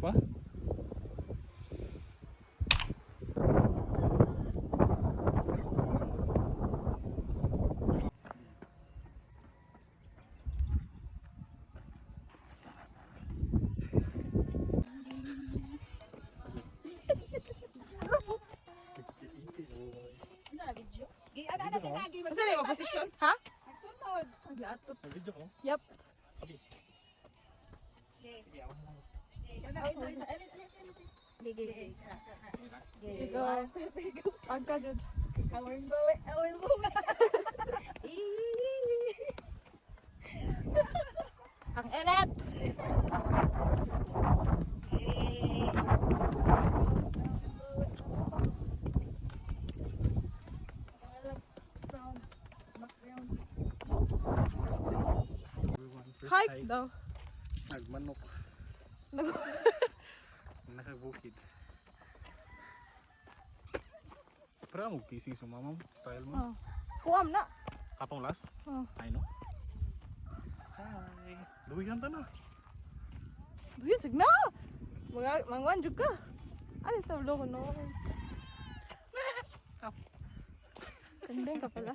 pa? Saan yung posisyon? Ha? Nagsunod. Video ko? Yup. Sige. Ikaw. Pagka dyan. Awin mo. Ang enet. First Hike daw. Nagmanok. Nakabukid. Pero mo kissing sa mama style mo. Oh. Kuwam na. Katong last? Oh. I know. Hi. Duyan ta na. Bisig na. Mangwan jud ka. Ano sa ulo ko no? Kandeng ka pala.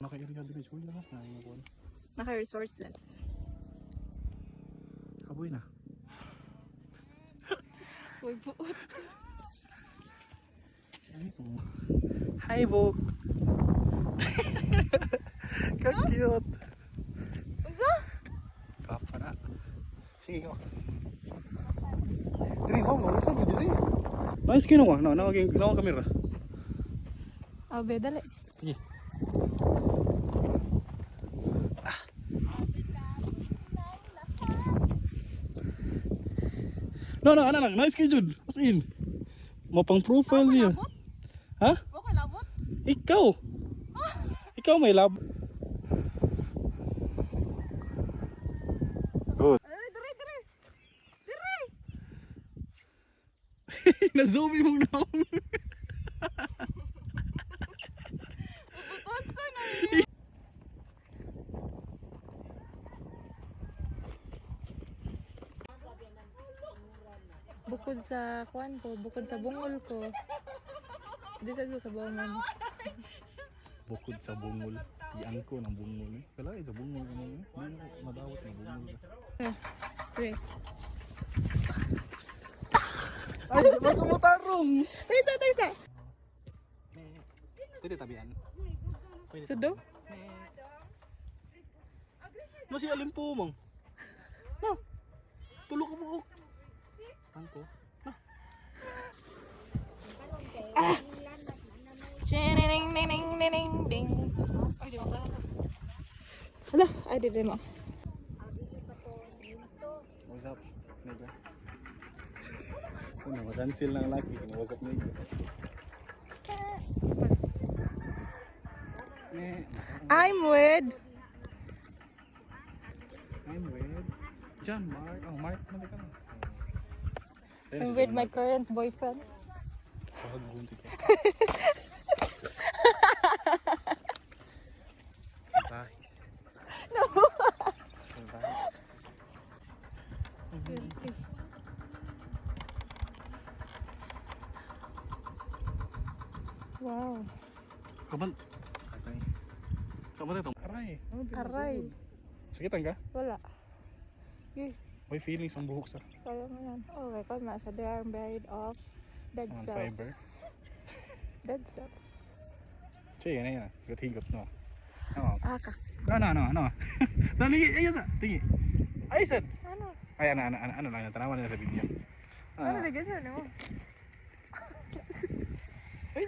Naka-area dito Julia ka. Naka-resourceless. Haboy na. Uy, buot. Hi, Bok. Ka-cute. Usa? Papa na. Sige ko. Diri mo, isa mo diri. Nice kino ko. Nawa kamera. Abe, dali. Sige. No, ano lang. Nice kay Jud. As in. Mapang profile niya. Ha? Okay, labot. Ikaw. Ikaw may lab. Good. Dire. Na-zoom yung naong. Puputosto na Bukod sa kuan ko, bukod sa bungol ko. Di sa bawman. Bukod sa bungol. Iyan ko ng bungol eh. Kala sa bungol ano eh. Hindi madawat na bungol. Pre. Ay, wag mo tarong. Tita. Pwede tabihan. Pwede Sudo? No si Alimpo mong. No. Tulo ka buok. Angko. Ding. Ay, di mo Hala, ay di mo. What's up, nigga? Ano, masansil ng laki. What's up, nigga? I'm with John Mark. Oh, Mark, ano ka? I'm with my current boyfriend. Paggunti ko. Bahis. No. Bahis. Wow. Kaban. Kaban ito. Aray. Aray. Sakitan ka? Wala. Okay. May feelings ang buhok sa. Kaya mo yan. Oh my God, nasa they are made of dead Sound cells. fiber. Dead cells. Sige, yan yan. Higot no. Ano? Kak. Ano? Dali, ayun sa. Tingi. Ay, sad. Ano? Ay, ano lang. Tanawan nila sa video. Ano na ganyan mo? Ay,